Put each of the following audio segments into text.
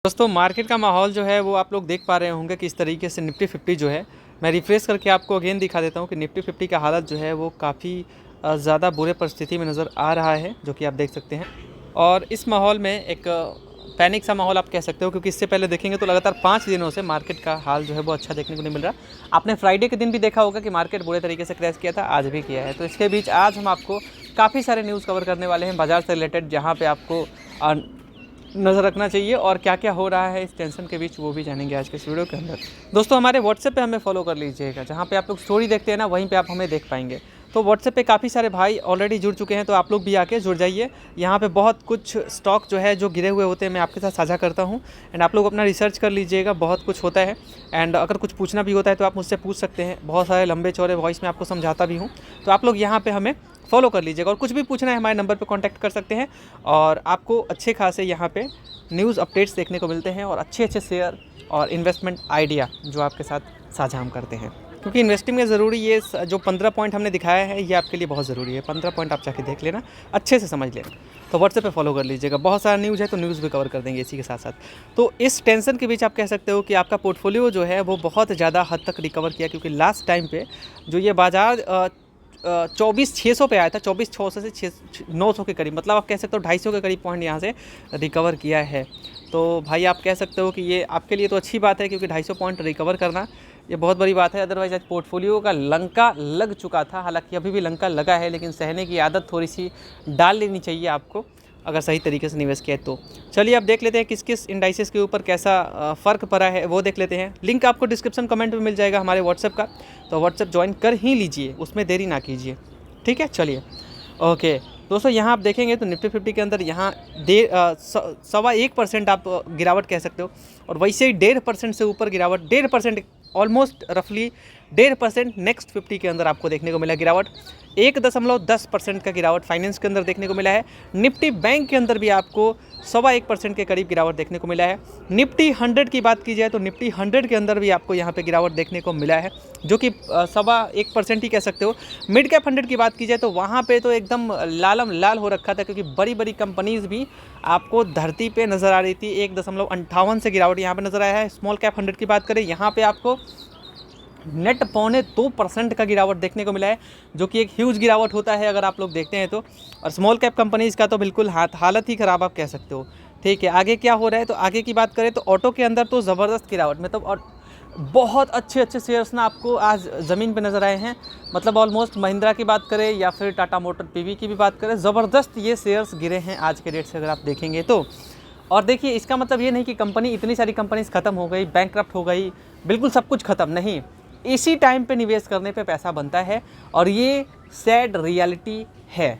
दोस्तों मार्केट का माहौल जो है वो आप लोग देख पा रहे होंगे कि इस तरीके से निफ्टी 50 जो है, मैं रिफ्रेश करके आपको अगेन दिखा देता हूँ कि निफ्टी 50 का हालत जो है वो काफ़ी ज़्यादा बुरे परिस्थिति में नज़र आ रहा है, जो कि आप देख सकते हैं। और इस माहौल में एक पैनिक सा माहौल आप कह सकते हो, क्योंकि इससे पहले देखेंगे तो लगातार 5 दिनों से मार्केट का हाल जो है वो अच्छा देखने को नहीं मिल रहा। आपने फ्राइडे के दिन भी देखा होगा कि मार्केट बुरे तरीके से क्रैश किया था, आज भी किया है। तो इसके बीच आज हम आपको काफ़ी सारे न्यूज़ कवर करने वाले हैं बाज़ार से रिलेटेड, जहाँ पे आपको नज़र रखना चाहिए और क्या क्या हो रहा है इस टेंशन के बीच, वो भी जानेंगे आज के इस वीडियो के अंदर। दोस्तों हमारे व्हाट्सएप पे हमें फॉलो कर लीजिएगा, जहाँ पे आप लोग स्टोरी देखते हैं ना, वहीं पे आप हमें देख पाएंगे। तो व्हाट्सएप पे काफ़ी सारे भाई ऑलरेडी जुड़ चुके हैं, तो आप लोग भी आके जुड़ जाइए। यहाँ पे बहुत कुछ स्टॉक जो है जो गिरे हुए होते हैं मैं आपके साथ साझा करता हूँ, एंड आप लोग अपना रिसर्च कर लीजिएगा, बहुत कुछ होता है। एंड अगर कुछ पूछना भी होता है तो आप मुझसे पूछ सकते हैं, बहुत सारे लंबे चौड़े वॉइस में आपको समझाता भी हूँ। तो आप लोग यहाँ पर हमें फॉलो कर लीजिएगा, और कुछ भी पूछना है हमारे नंबर पर कॉन्टैक्ट कर सकते हैं। और आपको अच्छे खासे यहाँ पे न्यूज़ अपडेट्स देखने को मिलते हैं, और अच्छे अच्छे शेयर और इन्वेस्टमेंट आइडिया जो आपके साथ साझा हम करते हैं। क्योंकि इन्वेस्टिंग में ज़रूरी ये जो 15 पॉइंट हमने दिखाया है, ये आपके लिए बहुत ज़रूरी है। 15 पॉइंट आप जाके देख लेना, अच्छे से समझ लेना। तो व्हाट्सएप पे फॉलो कर लीजिएगा, बहुत सारा न्यूज़ है तो न्यूज़ भी कवर कर देंगे इसी के साथ साथ। तो इस टेंशन के बीच आप कह सकते हो कि आपका पोर्टफोलियो जो है वो बहुत ज़्यादा हद तक रिकवर किया, क्योंकि लास्ट टाइम पे जो ये बाजार 24,600 पे आया था, 24,600 से 900 के करीब, मतलब आप कह सकते हो 250 के करीब पॉइंट यहाँ से रिकवर किया है। तो भाई आप कह सकते हो कि ये आपके लिए तो अच्छी बात है, क्योंकि 250 पॉइंट रिकवर करना ये बहुत बड़ी बात है। अदरवाइज आज पोर्टफोलियो का लंका लग चुका था, हालांकि अभी भी लंका लगा है, लेकिन सहने की आदत थोड़ी सी डाल लेनी चाहिए आपको, अगर सही तरीके से निवेश किया तो। चलिए अब देख लेते हैं किस किस इंडाइसेस के ऊपर कैसा फ़र्क पड़ा है, वो देख लेते हैं। लिंक आपको डिस्क्रिप्शन कमेंट में मिल जाएगा हमारे व्हाट्सएप का, तो व्हाट्सएप ज्वाइन कर ही लीजिए, उसमें देरी ना कीजिए, ठीक है। चलिए ओके दोस्तों, यहाँ आप देखेंगे तो निफ्टी 50 के अंदर यहाँ 1.25% आप गिरावट कह सकते हो, और वैसे ही 1.5% से ऊपर गिरावट, 1.5% ऑलमोस्ट रफली 1.5% नेक्स्ट 50 के अंदर आपको देखने को मिला गिरावट। 1.10% का गिरावट फाइनेंस के अंदर देखने को मिला है। निफ्टी बैंक के अंदर भी आपको 1.25% के करीब गिरावट देखने को मिला है। निफ्टी 100 की बात की जाए तो निफ्टी 100 के अंदर भी आपको यहाँ पे गिरावट देखने को मिला है, जो कि 1.25% ही कह सकते हो। मिड कैप 100 की बात की जाए तो वहाँ पे तो एकदम लालम लाल हो रखा था, क्योंकि बड़ी बड़ी कंपनीज़ भी आपको धरती पे नज़र आ रही थी। 1.58 से गिरावट यहाँ पे नज़र आया है। स्मॉल कैप 100 की बात करें, यहाँ पे आपको नेट 2.25% का गिरावट देखने को मिला है, जो कि एक ह्यूज गिरावट होता है अगर आप लोग देखते हैं तो। और स्मॉल कैप कंपनीज़ का तो बिल्कुल हालत ही ख़राब आप कह सकते हो, ठीक है। आगे क्या हो रहा है, तो आगे की बात करें तो ऑटो के अंदर तो ज़बरदस्त गिरावट, मतलब और बहुत अच्छे अच्छे शेयर्स ना आपको आज ज़मीन पे नज़र आए हैं। मतलब ऑलमोस्ट महिंद्रा की बात करें या फिर टाटा मोटर पीवी की भी बात करें, ज़बरदस्त ये शेयर्स गिरे हैं आज के डेट से अगर आप देखेंगे तो। और देखिए, इसका मतलब ये नहीं कि कंपनी, इतनी सारी कंपनीज ख़त्म हो गई, बैंकक्रप्ट हो गई, बिल्कुल सब कुछ ख़त्म नहीं। इसी टाइम पे निवेश करने पे पैसा बनता है, और ये सैड रियलिटी है।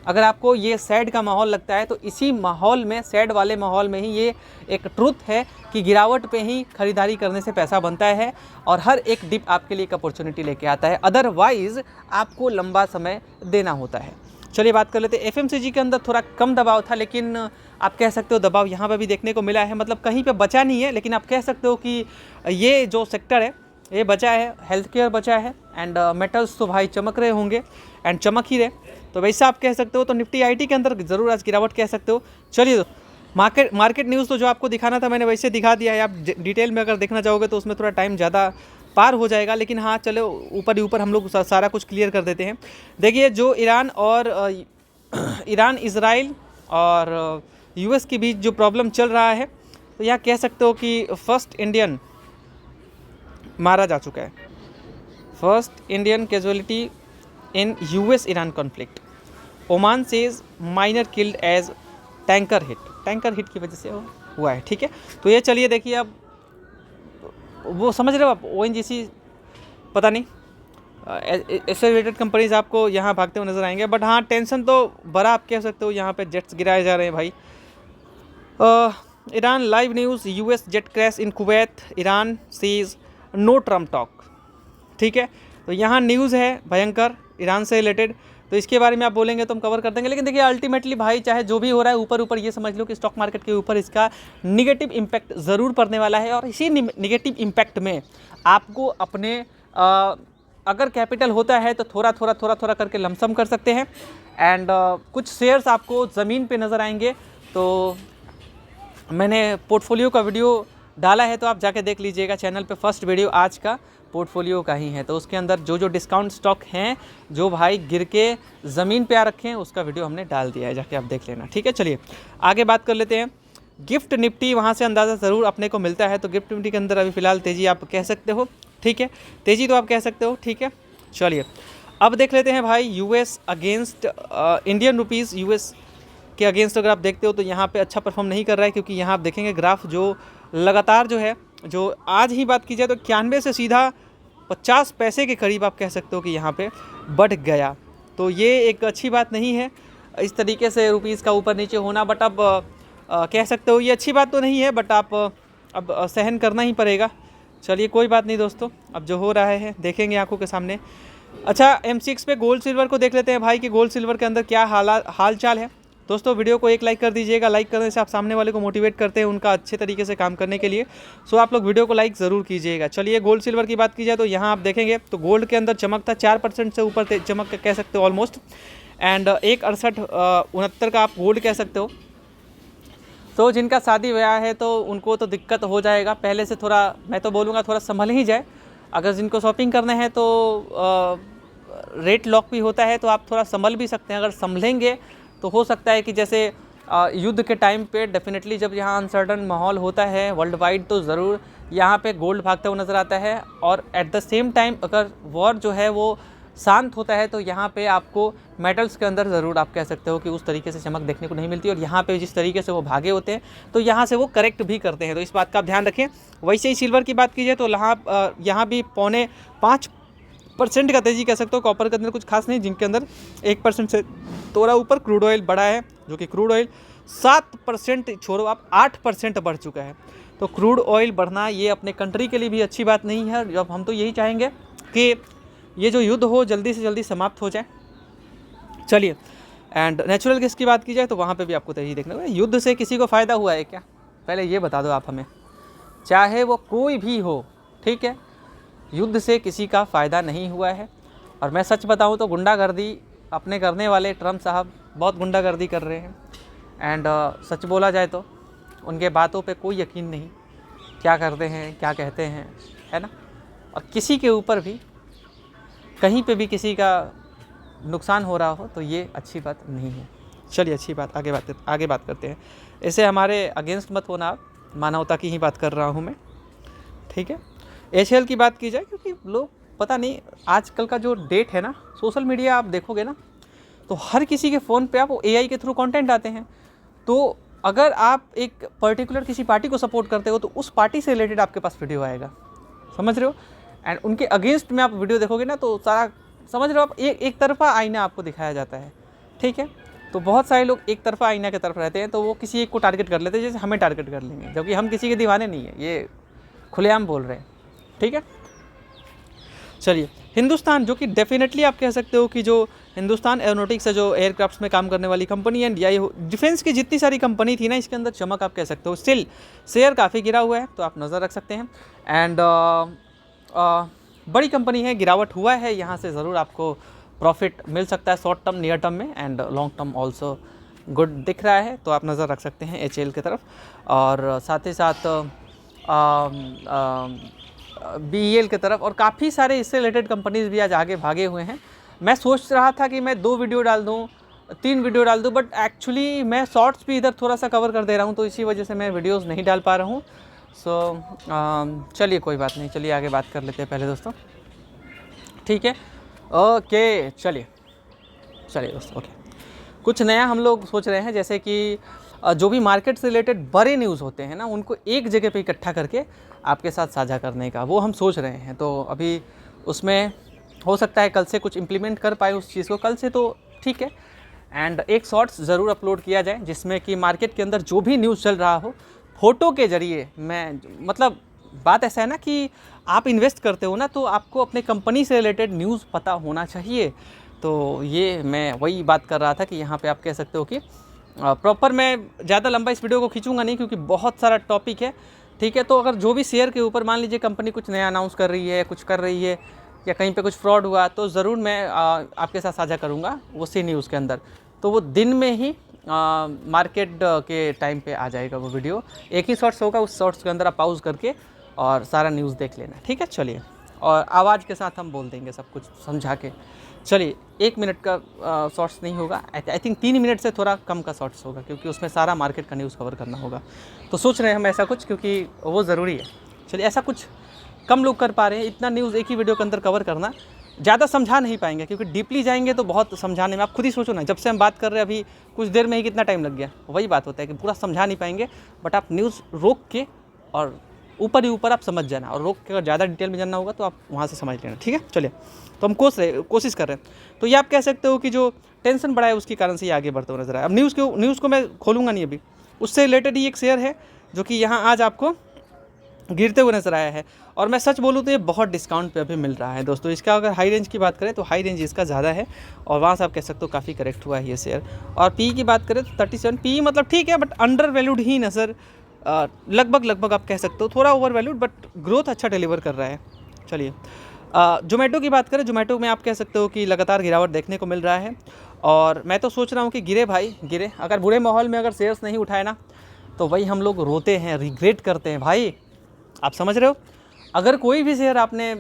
अगर आपको ये सैड का माहौल लगता है तो इसी माहौल में, सैड वाले माहौल में ही ये एक ट्रुथ है कि गिरावट पे ही खरीदारी करने से पैसा बनता है, और हर एक डिप आपके लिए एक अपॉर्चुनिटी लेके आता है। अदरवाइज़ आपको लंबा समय देना होता है। चलिए बात कर लेते हैं। एफएमसीजी के अंदर थोड़ा कम दबाव था, लेकिन आप कह सकते हो दबाव यहाँ पर भी देखने को मिला है। मतलब कहीं पर बचा नहीं है, लेकिन आप कह सकते हो कि ये जो सेक्टर है ये बचा है, हेल्थ केयर बचा है, एंड मेटल्स तो भाई चमक रहे होंगे, एंड चमक ही रहे, तो वैसा आप कह सकते हो। तो निफ्टी आईटी के अंदर ज़रूर आज गिरावट कह सकते हो। चलिए मार्केट न्यूज़ तो जो आपको दिखाना था मैंने वैसे दिखा दिया है। आप डिटेल में अगर देखना चाहोगे तो उसमें थोड़ा टाइम ज़्यादा पार हो जाएगा, लेकिन हाँ चलो ऊपर ही ऊपर हम लोग सारा कुछ क्लियर कर देते हैं। देखिए, जो ईरान इजराइल और यूएस के बीच जो प्रॉब्लम चल रहा है, तो यहाँ कह सकते हो कि फर्स्ट इंडियन मारा जा चुका है। First Indian casualty in US Iran conflict. Oman says miner killed as tanker hit की वजह से हुआ है, ठीक है। तो ये चलिए देखिए, अब वो समझ रहे हो आप, ओएनजीसी पता नहीं, ऐसे रिलेटेड कंपनीज आपको यहाँ भागते हुए नजर आएंगे। बट हाँ, टेंशन तो बड़ा आप कह सकते हो, यहाँ पे जेट्स गिराए जा रहे हैं भाई। Iran live news, US jet crash in Kuwait, Iran says no Trump talk, ठीक है। तो यहाँ न्यूज़ है भयंकर ईरान से रिलेटेड, तो इसके बारे में आप बोलेंगे तो हम कवर कर देंगे। लेकिन देखिए, अल्टीमेटली भाई चाहे जो भी हो रहा है, ऊपर ऊपर ये समझ लो कि स्टॉक मार्केट के ऊपर इसका निगेटिव इम्पैक्ट ज़रूर पड़ने वाला है। और इसी निगेटिव इम्पैक्ट में आपको अपने अगर कैपिटल होता है तो थोड़ा करके लमसम कर सकते हैं, एंड कुछ शेयर्स आपको ज़मीन पे नज़र आएंगे। तो मैंने पोर्टफोलियो का वीडियो डाला है, तो आप जाके देख लीजिएगा चैनल पे। फर्स्ट वीडियो आज का पोर्टफोलियो का ही है, तो उसके अंदर जो जो डिस्काउंट स्टॉक हैं, जो भाई गिर के ज़मीन पे आ रखे हैं, उसका वीडियो हमने डाल दिया है, जाके आप देख लेना। ठीक है, चलिए आगे बात कर लेते हैं। गिफ्ट निफ्टी, वहाँ से अंदाज़ा ज़रूर अपने को मिलता है। तो गिफ्ट निफ्टी के अंदर अभी फ़िलहाल तेज़ी आप कह सकते हो, ठीक है, तेज़ी तो आप कह सकते हो, ठीक है। चलिए अब देख लेते हैं भाई US against Indian rupees. US के अगेंस्ट अगर आप देखते हो तो यहाँ पे अच्छा परफॉर्म नहीं कर रहा है, क्योंकि यहाँ आप देखेंगे ग्राफ जो लगातार जो है, जो आज ही बात की जाए तो 91 से सीधा 50 पैसे के करीब आप कह सकते हो कि यहाँ पे बढ़ गया। तो ये एक अच्छी बात नहीं है इस तरीके से रुपीज़ का ऊपर नीचे होना, बट अब कह सकते हो ये अच्छी बात तो नहीं है, बट आप अब सहन करना ही पड़ेगा। चलिए कोई बात नहीं दोस्तों, अब जो हो रहा है देखेंगे आंखों के सामने। अच्छा M6 पे गोल्ड सिल्वर को देख लेते हैं भाई कि गोल्ड सिल्वर के अंदर क्या हाल चाल है। दोस्तों वीडियो को एक लाइक कर दीजिएगा, लाइक करने से आप सामने वाले को मोटिवेट करते हैं उनका अच्छे तरीके से काम करने के लिए। सो आप लोग वीडियो को लाइक ज़रूर कीजिएगा। चलिए गोल्ड सिल्वर की बात की जाए तो यहाँ आप देखेंगे तो गोल्ड के अंदर चमक था 4% से ऊपर चमक कह सकते हो ऑलमोस्ट, एंड 1.68-69 का आप गोल्ड कह सकते हो। तो जिनका शादी ब्याह है तो उनको तो दिक्कत हो जाएगा, पहले से थोड़ा मैं तो बोलूँगा थोड़ा संभल ही जाए। अगर जिनको शॉपिंग करना है तो रेट लॉक भी होता है, तो आप थोड़ा संभल भी सकते हैं। अगर संभलेंगे तो हो सकता है कि जैसे युद्ध के टाइम पे डेफिनेटली जब यहाँ अनसर्टन माहौल होता है वर्ल्ड वाइड, तो ज़रूर यहाँ पे गोल्ड भागता हुआ नज़र आता है। और एट द सेम टाइम अगर वॉर जो है वो शांत होता है तो यहाँ पे आपको मेटल्स के अंदर ज़रूर आप कह सकते हो कि उस तरीके से चमक देखने को नहीं मिलती। और यहाँ पे जिस तरीके से वो भागे होते हैं तो यहाँ से वो करेक्ट भी करते हैं, तो इस बात का आप ध्यान रखें। वैसे ही सिल्वर की बात कीजिए तो यहाँ भी 0.5% का तेज़ी कह सकते हो। कॉपर के अंदर कुछ खास नहीं, जिनके अंदर 1% से थोड़ा ऊपर क्रूड ऑयल बढ़ा है, जो कि क्रूड ऑयल 7% छोड़ो आप 8% बढ़ चुका है। तो क्रूड ऑयल बढ़ना ये अपने कंट्री के लिए भी अच्छी बात नहीं है। जब हम तो यही चाहेंगे कि ये जो युद्ध हो जल्दी से जल्दी समाप्त हो जाए। चलिए एंड नेचुरल गैस की बात की जाए तो वहाँ पे भी आपको तेजी देखने को। युद्ध से किसी को फ़ायदा हुआ है क्या, पहले ये बता दो आप हमें, चाहे वो कोई भी हो, ठीक है। युद्ध से किसी का फ़ायदा नहीं हुआ है। और मैं सच बताऊं तो गुंडागर्दी अपने करने वाले ट्रम्प साहब बहुत गुंडागर्दी कर रहे हैं। एंड सच बोला जाए तो उनके बातों पे कोई यकीन नहीं, क्या करते हैं क्या कहते हैं, है ना। और किसी के ऊपर भी कहीं पे भी किसी का नुकसान हो रहा हो तो ये अच्छी बात नहीं है। चलिए अच्छी बात आगे बात करते हैं। ऐसे हमारे अगेंस्ट मत होना आप, मानवता की ही बात कर रहा हूँ मैं, ठीक है। HL की बात की जाए, क्योंकि लोग पता नहीं आजकल का जो डेट है ना, सोशल मीडिया आप देखोगे ना तो हर किसी के फ़ोन पे आप AI के थ्रू कंटेंट आते हैं। तो अगर आप एक पर्टिकुलर किसी पार्टी को सपोर्ट करते हो तो उस पार्टी से रिलेटेड आपके पास वीडियो आएगा, समझ रहे हो। एंड उनके अगेंस्ट में आप वीडियो देखोगे ना तो सारा समझ रहे हो आप, एक तरफा आईना आपको दिखाया जाता है, ठीक है। तो बहुत सारे लोग एक तरफा आईना की तरफ रहते हैं, तो वो किसी एक को टारगेट कर लेते हैं, जैसे हमें टारगेट कर लेंगे, जबकि हम किसी के दीवाने नहीं है, ये खुलेआम बोल रहे हैं, ठीक है। चलिए हिंदुस्तान, जो कि डेफिनेटली आप कह सकते हो कि जो हिंदुस्तान एरोनॉटिक्स है, जो एयरक्राफ्ट्स में काम करने वाली कंपनी है, या डिफेंस की जितनी सारी कंपनी थी ना, इसके अंदर चमक आप कह सकते हो। स्टिल शेयर काफ़ी गिरा हुआ है, तो आप नज़र रख सकते हैं। एंड बड़ी कंपनी है, गिरावट हुआ है, यहाँ से ज़रूर आपको प्रॉफिट मिल सकता है शॉर्ट टर्म नियर टर्म में, and long term also good दिख रहा है, तो आप नज़र रख सकते हैं HL की तरफ। और साथ ही साथ BEL की तरफ, और काफ़ी सारे इससे रिलेटेड कंपनीज़ भी आज आगे भागे हुए हैं। मैं सोच रहा था कि मैं 2 वीडियो डाल दूँ, 3 वीडियो डाल दूँ, बट एक्चुअली मैं शॉर्ट्स भी इधर थोड़ा सा कवर कर दे रहा हूँ, तो इसी वजह से मैं वीडियोस नहीं डाल पा रहा हूँ। चलिए कोई बात नहीं, चलिए आगे बात कर लेते हैं पहले दोस्तों, ठीक है। ओके चलिए दोस्तों, ओके कुछ नया हम लोग सोच रहे हैं, जैसे कि जो भी मार्केट से रिलेटेड बड़े न्यूज़ होते हैं ना, उनको एक जगह पे इकट्ठा करके आपके साथ साझा करने का, वो हम सोच रहे हैं। तो अभी उसमें हो सकता है कल से कुछ इम्प्लीमेंट कर पाए उस चीज़ को, कल से तो ठीक है। एंड एक शॉर्ट्स ज़रूर अपलोड किया जाए, जिसमें कि मार्केट के अंदर जो भी न्यूज़ चल रहा हो, फ़ोटो के ज़रिए, मैं मतलब बात ऐसा है ना कि आप इन्वेस्ट करते हो ना, तो आपको अपने कंपनी से रिलेटेड न्यूज़ पता होना चाहिए। तो ये मैं वही बात कर रहा था कि यहाँ पे आप कह सकते हो कि प्रॉपर, मैं ज़्यादा लंबा इस वीडियो को खींचूंगा नहीं, क्योंकि बहुत सारा टॉपिक है, ठीक है। तो अगर जो भी शेयर के ऊपर मान लीजिए कंपनी कुछ नया अनाउंस कर रही है, कुछ कर रही है, या कहीं पे कुछ फ्रॉड हुआ, तो ज़रूर मैं आपके साथ साझा करूँगा उसी न्यूज़ के अंदर। तो वो दिन में ही मार्केट के टाइम पे आ जाएगा वो वीडियो। एक ही शॉर्ट्स होगा, उस शॉर्ट्स के अंदर आप पॉज करके और सारा न्यूज़ देख लेना, ठीक है। चलिए, और आवाज़ के साथ हम बोल देंगे सब कुछ समझा के। चलिए, 1 मिनट का शॉर्ट्स नहीं होगा, आई थिंक 3 मिनट से थोड़ा कम का शॉर्ट्स होगा, क्योंकि उसमें सारा मार्केट का न्यूज़ कवर करना होगा। तो सोच रहे हैं हम ऐसा कुछ, क्योंकि वो ज़रूरी है। चलिए, ऐसा कुछ कम लोग कर पा रहे हैं, इतना न्यूज़ एक ही वीडियो के अंदर कवर करना। ज़्यादा समझा नहीं पाएंगे, क्योंकि डीपली जाएंगे तो बहुत समझाने में, आप खुद ही सोचो ना, जब से हम बात कर रहे हैं अभी कुछ देर में ही कितना टाइम लग गया। वही बात होता है कि पूरा समझा नहीं पाएंगे, बट आप न्यूज़ रोक के और ऊपर ही ऊपर आप समझ जाना, और रोक के अगर ज़्यादा डिटेल में जानना होगा तो आप वहाँ से समझ लेना, ठीक है। चलिए, तो हम कोशिश कर रहे हैं। तो ये आप कह सकते हो कि जो टेंशन बढ़ा है उसके कारण से ये आगे बढ़ते हुए नजर आया। अब न्यूज़ को मैं खोलूँगा नहीं अभी, उससे रिलेटेड ही एक शेयर है जो कि यहाँ आज आपको गिरते हुए नजर आया है, और मैं सच बोलूँ तो ये बहुत डिस्काउंट पे अभी मिल रहा है दोस्तों। इसका अगर हाई रेंज की बात करें तो हाई रेंज इसका ज़्यादा है, और वहाँ से आप कह सकते हो काफ़ी करेक्ट हुआ है ये शेयर। और पी की बात करें तो 37 पी, मतलब ठीक है, बट अंडर वैल्यूड ही नज़र, लगभग आप कह सकते हो, थोड़ा ओवर वैल्यूड, बट ग्रोथ अच्छा डिलीवर कर रहा है। चलिए, जोमेटो की बात करें, जोमेटो में आप कह सकते हो कि लगातार गिरावट देखने को मिल रहा है, और मैं तो सोच रहा हूँ कि गिरे भाई गिरे। अगर बुरे माहौल में अगर शेयर्स नहीं उठाए ना, तो वही हम लोग रोते हैं, रिग्रेट करते हैं भाई, आप समझ रहे हो। अगर कोई भी शेयर आपने,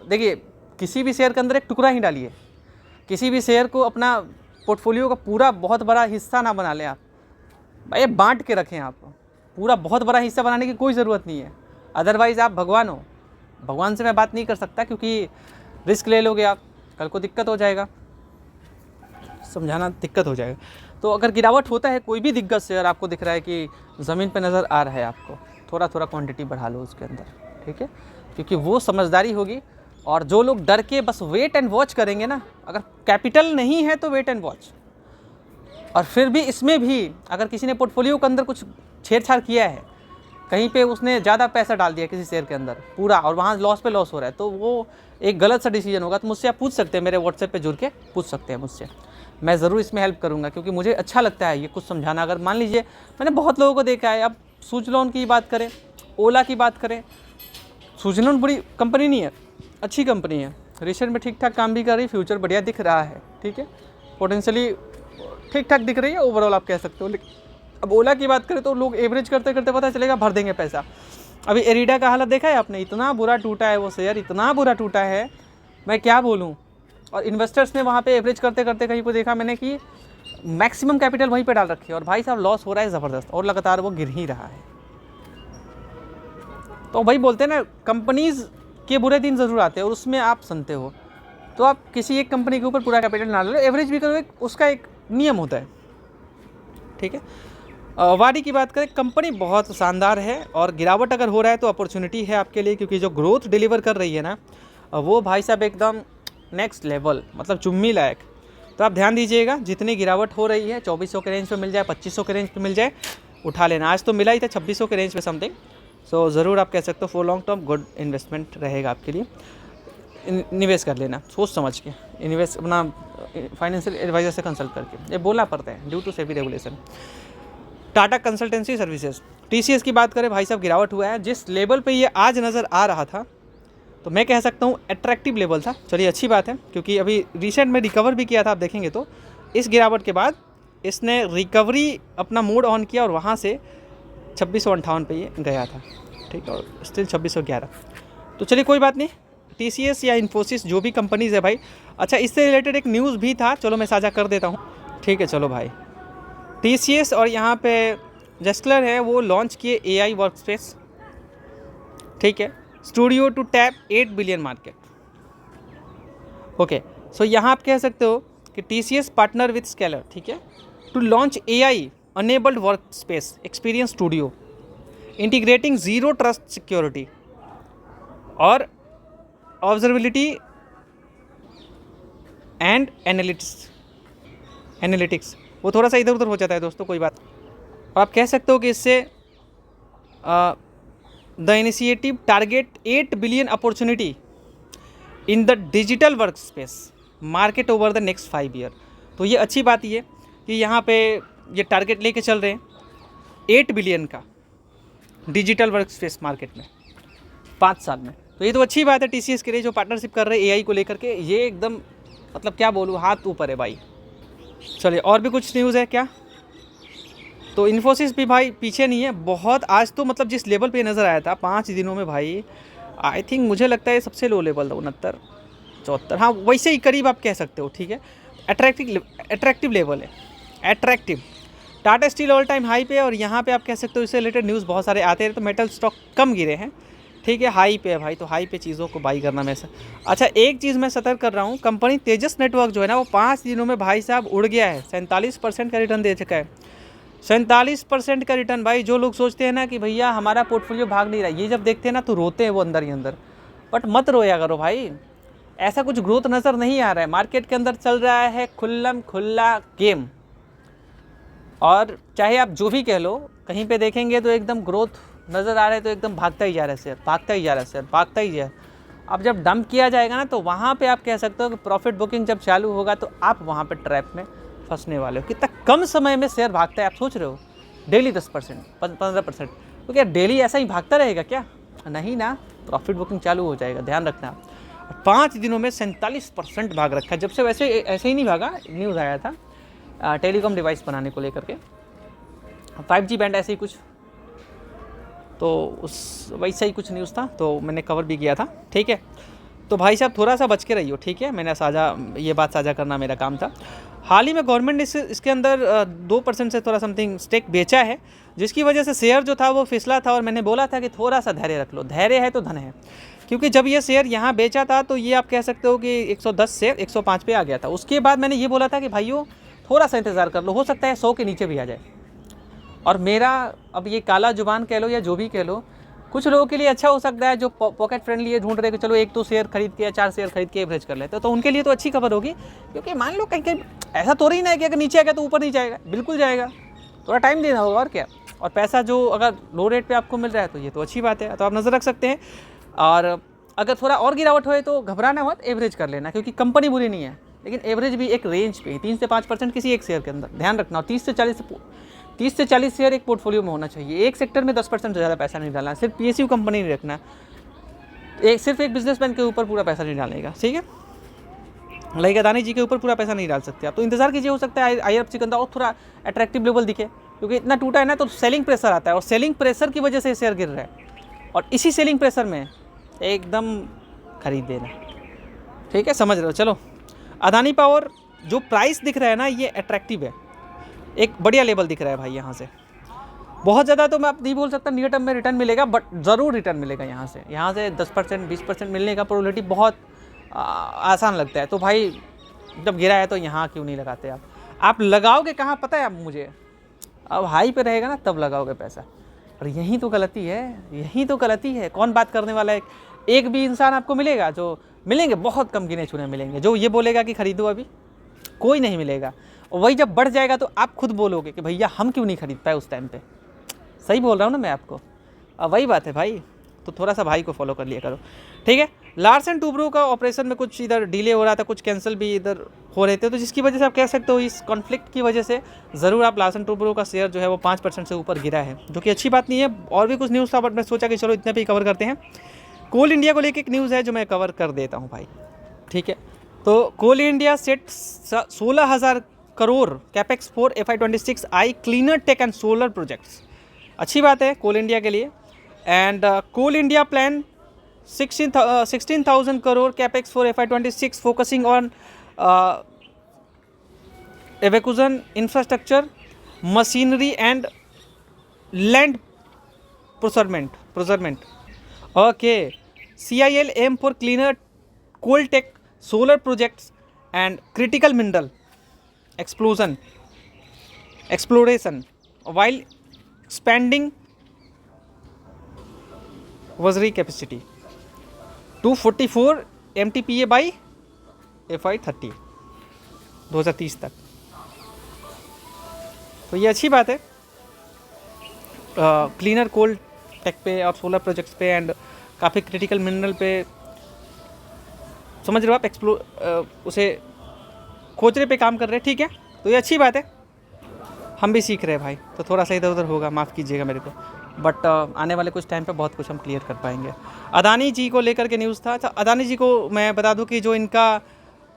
देखिए, किसी भी शेयर के अंदर एक टुकड़ा ही डालिए, किसी भी शेयर को अपना पोर्टफोलियो का पूरा बहुत बड़ा हिस्सा ना बना लें आप भाई, बांट के रखें। आप पूरा बहुत बड़ा हिस्सा बनाने की कोई ज़रूरत नहीं है, अदरवाइज़ आप भगवान हो। भगवान से मैं बात नहीं कर सकता, क्योंकि रिस्क ले लोगे आप, कल को दिक्कत हो जाएगा, समझाना दिक्कत हो जाएगा। तो अगर गिरावट होता है, कोई भी दिग्गज शेयर आपको दिख रहा है कि ज़मीन पे नज़र आ रहा है आपको, थोड़ा क्वांटिटी बढ़ा लो उसके अंदर, ठीक है, क्योंकि वो समझदारी होगी। और जो लोग डर के बस वेट एंड वॉच करेंगे ना, अगर कैपिटल नहीं है तो वेट एंड वॉच, और फिर भी इसमें भी अगर किसी ने पोर्टफोलियो के अंदर कुछ छेड़छाड़ किया है, कहीं पे उसने ज़्यादा पैसा डाल दिया किसी शेयर के अंदर पूरा, और वहाँ लॉस पे लॉस हो रहा है, तो वो एक गलत सा डिसीजन होगा। तो मुझसे आप पूछ सकते हैं, मेरे व्हाट्सएप पे जुड़ के पूछ सकते हैं मुझसे, मैं ज़रूर इसमें हेल्प करूँगा, क्योंकि मुझे अच्छा लगता है ये कुछ समझाना। अगर मान लीजिए, मैंने बहुत लोगों को देखा है, अब सुजलॉन की बात करें, ओला की बात करें, सुजलॉन बुरी कंपनी नहीं है, अच्छी कंपनी है, रिसेंट में ठीक ठाक काम भी कर रही, फ्यूचर बढ़िया दिख रहा है, ठीक है, पोटेंशियली ठीक ठाक दिख रही है ओवरऑल, आप कह सकते हो। लेकिन अब ओला की बात करें तो लोग एवरेज करते करते पता चलेगा भर देंगे पैसा। अभी एरिडा का हालत देखा है आपने, इतना बुरा टूटा है वो शेयर, इतना बुरा टूटा है, मैं क्या बोलूँ। और इन्वेस्टर्स ने वहाँ पे एवरेज करते करते कहीं को देखा मैंने कि मैक्सिमम कैपिटल वहीं पे डाल रखी है, और भाई साहब लॉस हो रहा है ज़बरदस्त, और लगातार वो गिर ही रहा है। तो भाई बोलते हैं ना, कंपनीज़ के बुरे दिन ज़रूर आते हैं, और उसमें आप सुनते हो, तो आप किसी एक कंपनी के ऊपर पूरा कैपिटल ना लो, एवरेज भी करो, उसका एक नियम होता है, ठीक है। वाडी की बात करें, कंपनी बहुत शानदार है, और गिरावट अगर हो रहा है तो अपॉर्चुनिटी है आपके लिए, क्योंकि जो ग्रोथ डिलीवर कर रही है ना, वो भाई साहब एकदम नेक्स्ट लेवल, मतलब चुम्मी लायक। तो आप ध्यान दीजिएगा, जितनी गिरावट हो रही है, 2400 के रेंज पे मिल जाए, 2500 के रेंज पे मिल जाए, उठा लेना। आज तो मिला ही था 2600 के रेंज पे समथिंग, सो ज़रूर आप कह सकते हो for long term good investment रहेगा आपके लिए। निवेश कर लेना सोच समझ के, इन्वेस्ट अपना फाइनेंशियल एडवाइजर से कंसल्ट करके, ये बोलना पड़ता है due to SEBI regulation. Tata Consultancy Services, TCS की बात करें, भाई साहब गिरावट हुआ है, जिस लेवल पे ये आज नज़र आ रहा था, तो मैं कह सकता हूँ अट्रैक्टिव लेवल था। चलिए, अच्छी बात है, क्योंकि अभी रिसेंट में रिकवर भी किया था, आप देखेंगे तो इस गिरावट के बाद इसने रिकवरी अपना मोड ऑन किया, और वहाँ से 2658 पे ये गया था, ठीक है, और स्टिल 2611। तो चलिए कोई बात नहीं, टीसीएस या इन्फोसिस जो भी कंपनीज़ है भाई। अच्छा, इससे रिलेटेड एक न्यूज़ भी था, चलो मैं साझा कर देता हूँ, ठीक है। चलो भाई, टीसीएस और यहाँ पे जेस्टलर है, वो लॉन्च किए एआई वर्कस्पेस, ठीक है, studio to tap 8 billion market. Okay, so यहाँ आप कह सकते हो कि टीसीएस पार्टनर विथ स्केलर, ठीक है, to launch AI enabled work space experience studio integrating zero trust security और ऑब्जर्वेबिलिटी एंड एनालिटिक्स। वो थोड़ा सा इधर उधर हो जाता है दोस्तों, कोई बात। और आप कह सकते हो कि इससे the initiative target 8 billion opportunity in the digital work space market over the next 5 year. तो ये अच्छी बात ये कि यहाँ पे ये टारगेट लेके चल रहे हैं 8 बिलियन का डिजिटल वर्क स्पेस मार्केट में 5 साल में। तो ये तो अच्छी बात है टीसीएस के लिए, जो पार्टनरशिप कर रहे हैं एआई को लेकर के, ये एकदम मतलब क्या बोलूँ, हाथ ऊपर है भाई। चलिए, और भी कुछ न्यूज़ है क्या? तो इन्फोसिस भी भाई पीछे नहीं है बहुत, आज तो मतलब जिस लेवल पे नज़र आया था 5 दिनों में भाई, आई थिंक मुझे लगता है सबसे लो लेवल था 69-74, हाँ वैसे ही करीब आप कह सकते हो, ठीक है। अट्रैक्टिव लेवल है, attractive. Tata steel all time high पे, और यहाँ पे आप कह सकते हो इससे रिलेटेड न्यूज़ बहुत सारे आते हैं, तो मेटल स्टॉक कम गिरे हैं, ठीक है, हाई पे है भाई, तो हाई पे चीज़ों को बाई करना मैं से। अच्छा एक चीज़ मैं सतर्क कर रहा हूँ, कंपनी तेजस नेटवर्क जो है ना वो 5 दिनों में भाई साहब उड़ गया है, 47% का रिटर्न दे चुका है, 47% का रिटर्न। भाई जो लोग सोचते हैं ना कि भैया हमारा पोर्टफोलियो भाग नहीं रहा, ये जब देखते हैं ना तो रोते हैं वो अंदर ही अंदर, बट मत रोया करो भाई, ऐसा कुछ ग्रोथ नज़र नहीं आ रहा है, मार्केट के अंदर चल रहा है खुल्लम खुल्ला गेम, और चाहे आप जो भी कह लो, कहीं पे देखेंगे तो एकदम ग्रोथ नज़र आ रहा है, तो एकदम भागता ही जा रहा है शेयर, भागता ही जा रहा है शेयर, भागता ही जा। अब जब डंप किया जाएगा ना तो वहाँ पे आप कह सकते हो कि प्रॉफिट बुकिंग जब चालू होगा तो आप वहाँ पे ट्रैप में फंसने वाले हो। कितना कम समय में शेयर भागता है, आप सोच रहे हो डेली 10%, 15%, तो क्या डेली ऐसा ही भागता रहेगा क्या? नहीं ना, प्रॉफिट बुकिंग चालू हो जाएगा, ध्यान रखना। 5 दिनों में 47% भाग रखा है, जब से वैसे ऐसे ही नहीं भागा, न्यूज़ आया था टेलीकॉम डिवाइस बनाने को लेकर के, 5G बैंड ऐसे ही कुछ, तो उस वैसा ही कुछ न्यूज़ था, तो मैंने कवर भी किया था, ठीक है। तो भाई साहब थोड़ा सा बच के रहिए, ठीक है, मैंने ये बात साझा करना मेरा काम था। हाल ही में गवर्नमेंट ने इसके अंदर 2% से थोड़ा समथिंग स्टेक बेचा है, जिसकी वजह से शेयर जो था वो फिसला था, और मैंने बोला था कि थोड़ा सा धैर्य रख लो, धैर्य है तो धन है, क्योंकि जब ये शेयर यहाँ बेचा था तो ये आप कह सकते हो कि 110 से 105 पे आ गया था। उसके बाद मैंने ये बोला था कि भाइयों थोड़ा सा इंतज़ार कर लो, हो सकता है 100 के नीचे भी आ जाए। और मेरा अब ये काला जुबान कह लो या जो भी कह लो, कुछ लोगों के लिए अच्छा हो सकता है जो पॉकेट फ्रेंडली है, ढूंढ रहे कि चलो 1-2 शेयर खरीद के या 4 शेयर खरीद के एवरेज कर लेते, तो उनके लिए तो अच्छी खबर होगी, क्योंकि मान लो कहीं ऐसा तो ही ना है कि अगर नीचे आ गया तो ऊपर नहीं जाएगा, बिल्कुल जाएगा, थोड़ा टाइम देना होगा और क्या। और पैसा जो अगर लो रेट पे आपको मिल रहा है तो ये तो अच्छी बात है, तो आप नज़र रख सकते हैं। और अगर थोड़ा और गिरावट होए तो घबराना मत, एवरेज कर लेना, क्योंकि कंपनी बुरी नहीं है, लेकिन एवरेज भी एक रेंज पे 3 से 5% किसी एक शेयर के अंदर, ध्यान रखना। 30 से 40 शेयर एक पोर्टफोलियो में होना चाहिए, एक सेक्टर में 10% से ज़्यादा पैसा नहीं डालना, सिर्फ PSU कंपनी नहीं रखना, सिर्फ एक बिजनेसमैन के ऊपर पूरा पैसा नहीं डालने का, ठीक है। लाइक अदानी जी के ऊपर पूरा पैसा नहीं डाल सकते आप, तो इंतजार कीजिए, हो सकता है IRFC के अंदर और थोड़ा अट्रैक्टिव लेवल दिखे, क्योंकि इतना टूटा है ना तो सेलिंग प्रेशर आता है, और सेलिंग प्रेशर की वजह से शेयर गिर रहा है, और इसी सेलिंग प्रेशर में एकदम खरीद देना, ठीक है, समझ रहे हो। चलो अदानी पावर जो प्राइस दिख रहा है ना ये अट्रैक्टिव है, एक बढ़िया लेवल दिख रहा है भाई, यहाँ से बहुत ज़्यादा तो मैं आप नहीं बोल सकता नियर टर्म में रिटर्न मिलेगा, बट ज़रूर रिटर्न मिलेगा। यहाँ से 10% 20% मिलने का प्रोबेबिलिटी बहुत आसान लगता है। तो भाई जब गिरा है तो यहाँ क्यों नहीं लगाते आप लगाओगे कहाँ पता है आप मुझे, अब हाई पे रहेगा ना तब लगाओगे पैसा, और यही तो गलती है, यही तो गलती है। कौन बात करने वाला है? एक भी इंसान आपको मिलेगा, जो मिलेंगे बहुत कम गिने चुने मिलेंगे, जो ये बोलेगा कि खरीदो, अभी कोई नहीं मिलेगा। और वही जब बढ़ जाएगा तो आप खुद बोलोगे कि भैया हम क्यों नहीं खरीद पाए उस टाइम पे। सही बोल रहा हूँ ना मैं आपको, अब वही बात है भाई, तो थोड़ा सा भाई को फॉलो कर लिया करो, ठीक है। लार्सन टुब्रो का ऑपरेशन में कुछ इधर डिले हो रहा था, कुछ कैंसिल भी इधर हो रहे थे, तो जिसकी वजह से आप कह सकते हो इस कॉन्फ्लिक्ट की वजह से ज़रूर आप लार्सन टुब्रो का शेयर जो है वो 5% से ऊपर गिरा है, जो कि अच्छी बात नहीं है। और भी कुछ न्यूज़ था बट मैं सोचा कि चलो इतने पे ही कवर करते हैं। कोल इंडिया को लेकर एक न्यूज़ है जो मैं कवर कर देता हूँ भाई, ठीक है। तो coal India set 16,000 crore capex for FY26 I cleaner tech and solar projects, अच्छी बात है कोल इंडिया के लिए। And coal India plan 16,000 crore capex for FY26 focusing on evacuation infrastructure, machinery and land procurement. Okay, CIL aim for cleaner coal tech solar projects and critical mineral exploration while expanding washery capacity to 44 MTPA by FY30 2030 तक। तो ये अच्छी बात है cleaner coal take पे और solar projects पे and काफ़ी क्रिटिकल मिनरल पे, समझ रहे हो आप, उसे खोजने पे काम कर रहे हैं, ठीक है। तो ये अच्छी बात है, हम भी सीख रहे हैं भाई, तो थोड़ा सा इधर उधर होगा, माफ़ कीजिएगा मेरे को, बट आने वाले कुछ टाइम पे बहुत कुछ हम क्लियर कर पाएंगे। अदानी जी को लेकर के न्यूज़ था। अदानी जी को मैं बता दूं कि जो इनका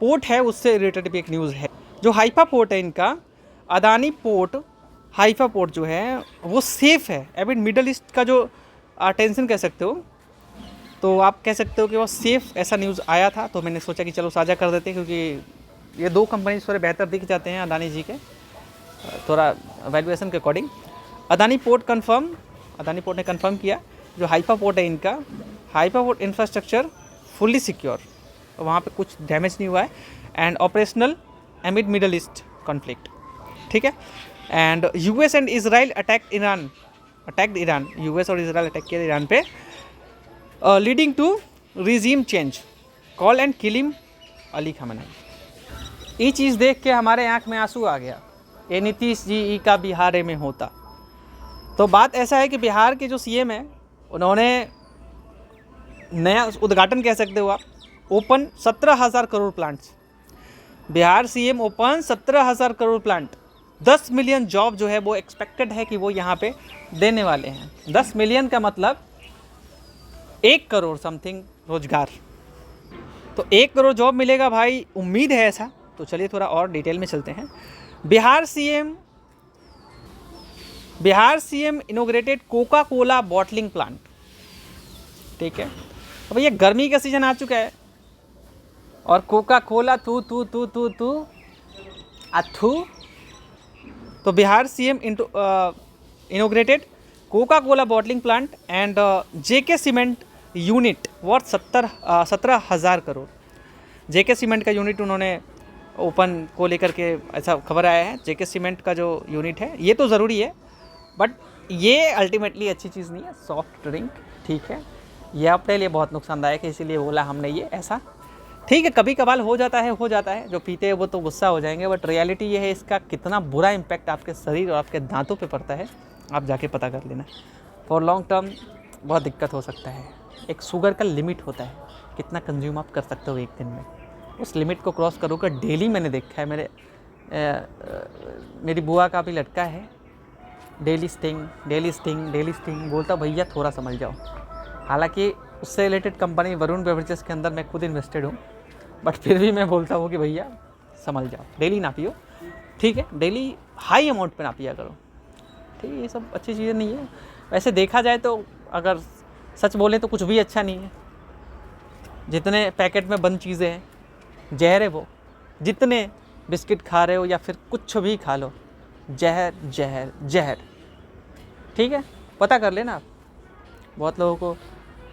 पोर्ट है उससे रिलेटेड भी एक न्यूज़ है, जो हाइफा पोर्ट है इनका, अदानी पोर्ट हाइफा पोर्ट जो है वो सेफ़ है। एमिड मिडल ईस्ट का जो टेंशन कह सकते हो, तो आप कह सकते हो कि वो सेफ़, ऐसा न्यूज़ आया था, तो मैंने सोचा कि चलो साझा कर देते हैं, क्योंकि ये 2 कंपनी थोड़े बेहतर दिख जाते हैं अदानी जी के थोड़ा वैल्यूएशन के अकॉर्डिंग। अदानी पोर्ट ने कंफर्म किया जो हाइफा पोर्ट है इनका, Haifa port infrastructure fully secure, वहाँ पे कुछ डैमेज नहीं हुआ है, and operational amid middle east conflict, ठीक है। And US and Israel attacked Iran, US और इजराइल अटैक किया ईरान पे, leading to regime change, call and killing Ali खamenei। ये चीज़ देख के हमारे आँख में आंसू आ गया, ये नीतीश जी का बिहार में होता। तो बात ऐसा है कि बिहार के जो सीएम हैं उन्होंने नया उद्घाटन कह सकते हो आप, open 17,000 crore plants. Bihar CM open 17,000 crore plant, 10 million job जो है वो एक्सपेक्टेड है कि वो यहाँ पे देने वाले हैं। 10 मिलियन का मतलब 1 करोड़ समथिंग रोजगार, तो 1 करोड़ जॉब मिलेगा भाई, उम्मीद है ऐसा। तो चलिए थोड़ा और डिटेल में चलते हैं। Bihar CM inaugurated Coca Cola bottling plant, ठीक है। अब भैया गर्मी का सीजन आ चुका है और कोका कोला तू अथू, तो Bihar CM inaugurated Coca Cola bottling plant and JK Cement unit worth 17,000 crore. JK cement का यूनिट उन्होंने ओपन को लेकर के ऐसा खबर आया है। जेके सीमेंट का जो यूनिट है ये तो ज़रूरी है, बट ये अल्टीमेटली अच्छी चीज़ नहीं है। सॉफ्ट ड्रिंक, ठीक है, ये अपने लिए बहुत नुकसानदायक है, इसीलिए बोला हमने ये ऐसा, ठीक है। कभी कभार हो जाता है, जो पीते हैं वो तो गुस्सा हो जाएंगे, बट रियलिटी ये है इसका कितना बुरा इम्पैक्ट आपके शरीर और आपके दांतों पे पड़ता है, आप जाके पता कर लेना। फॉर लॉन्ग टर्म बहुत दिक्कत हो सकता है। एक शुगर का लिमिट होता है, कितना कंज्यूम आप कर सकते हो एक दिन में, उस लिमिट को क्रॉस करोगे डेली। मैंने देखा है, मेरी बुआ का भी लड़का है, डेली स्टिंग बोलता, भैया थोड़ा समझ जाओ। हालांकि उससे रिलेटेड कंपनी वरुण बेवरेजेस के अंदर मैं खुद इन्वेस्टेड हूँ, बट फिर भी मैं बोलता हूँ कि भैया समझ जाओ, डेली ना पियो, ठीक है, डेली हाई अमाउंट पे ना पिया करो, ठीक है। ये सब अच्छी चीज़ें नहीं है। वैसे देखा जाए तो अगर सच बोलें तो कुछ भी अच्छा नहीं है। जितने पैकेट में बंद चीज़ें हैं, जहर है वो। जितने बिस्किट खा रहे हो या फिर कुछ भी खा लो, जहर, ठीक है, पता कर लेना आप। बहुत लोगों को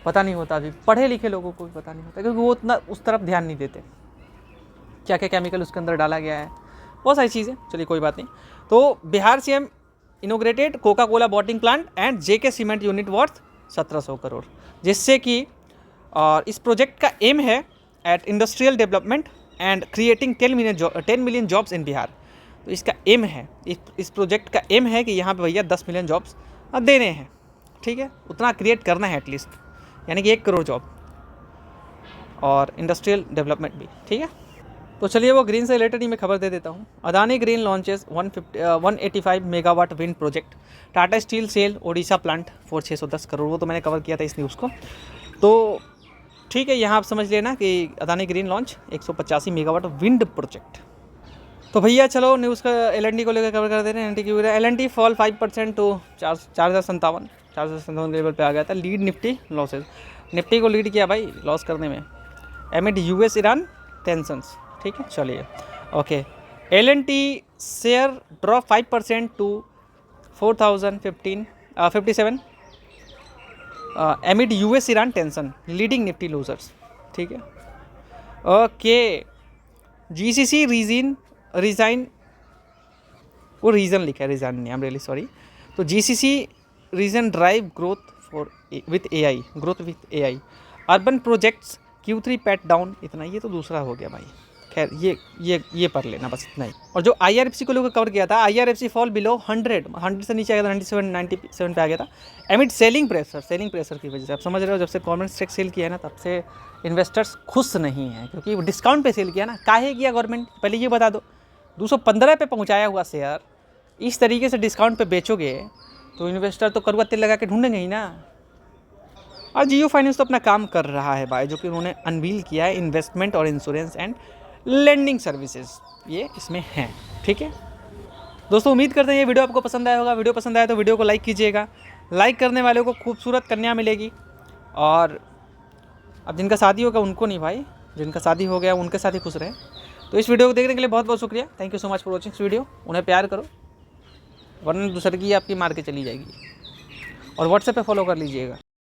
पता नहीं होता, अभी पढ़े लिखे लोगों को भी पता नहीं होता, क्योंकि वो उतना उस तरफ ध्यान नहीं देते, क्या क्या केमिकल उसके अंदर डाला गया है, बहुत सारी चीज़ें। चलिए कोई बात नहीं। तो Bihar CM inaugurated Coca Cola bottling plant and JK Cement unit worth 1700 crore, जिससे कि और इस प्रोजेक्ट का एम है at industrial development and creating 10 million jobs in Bihar. तो इसका एम है, इस प्रोजेक्ट का एम है कि यहाँ पे भैया 10 मिलियन जॉब्स देने हैं, ठीक है, उतना क्रिएट करना है एटलीस्ट, यानी कि 1 करोड़ जॉब और इंडस्ट्रियल डेवलपमेंट भी, ठीक है। तो चलिए वो ग्रीन से रिलेटेड ही मैं खबर दे देता हूँ। Adani Green launches 185 megawatt wind project, Tata Steel sell Odisha plant for 610 crore, वो तो मैंने कवर किया था इस न्यूज़ को। तो ठीक है, यहाँ आप समझ लेना कि Adani green launch 185 megawatt wind project. तो भैया चलो न्यूज़ का एल.एन.टी को लेकर कवर कर दे रहे हैं। एल.एन.टी की वजह एल.एन.टी फॉल 5% तो 4,057 लेवल पे आ गया था। लीड निफ्टी लॉसेज, निफ्टी को लीड किया भाई लॉस करने में एमिड यूएस ईरान टेंशंस, ठीक है। चलिए okay, L N T share drop 5% to 4,057 amid US Iran tension, leading Nifty losers, ठीक है। ओके, जीसीसी रिजाइन, वो रीज़न लिखा है, रिजाइन नहीं, आई एम रियली सॉरी। तो GCC region drive growth with AI, urban projects Q3 PAT down, इतना, ये तो दूसरा हो गया भाई। खैर ये पढ़ लेना बस इतना ही। और जो IRFC को लेकर कवर किया था, IRFC फॉल बिलो 100 से नीचे आया था, 97 पे आ गया था एमिड सेलिंग प्रेशर की वजह से। आप समझ रहे हो, जब से गवर्नमेंट स्टेक सेल किया है ना, तब से इन्वेस्टर्स खुश नहीं हैं, क्योंकि डिस्काउंट पे सेल किया ना। काहे किया गवर्नमेंट, पहले ये बता दो। 215 पे पहुँचाया हुआ शेयर इस तरीके से डिस्काउंट पे बेचोगे तो इन्वेस्टर तो कड़वा तेल लगा के ढूंढेंगे ही ना। और जियो फाइनेंस तो अपना काम कर रहा है भाई, जो कि उन्होंने अनवील किया है, इन्वेस्टमेंट और इंश्योरेंस एंड लेंडिंग सर्विसेज, ये इसमें हैं, ठीक है। दोस्तों उम्मीद करते हैं ये वीडियो आपको पसंद आया होगा। वीडियो पसंद आया तो वीडियो को लाइक कीजिएगा। लाइक करने वाले को खूबसूरत कन्या मिलेगी। और अब जिनका शादी होगा उनको नहीं भाई, जिनका शादी हो गया उनके साथ ही खुश रहें। तो इस वीडियो को देखने के लिए बहुत बहुत शुक्रिया। Thank you so much for watching this video. उन्हें प्यार करो, वरना दूसरे की आपकी मार के चली जाएगी। और व्हाट्सएप पे फॉलो कर लीजिएगा।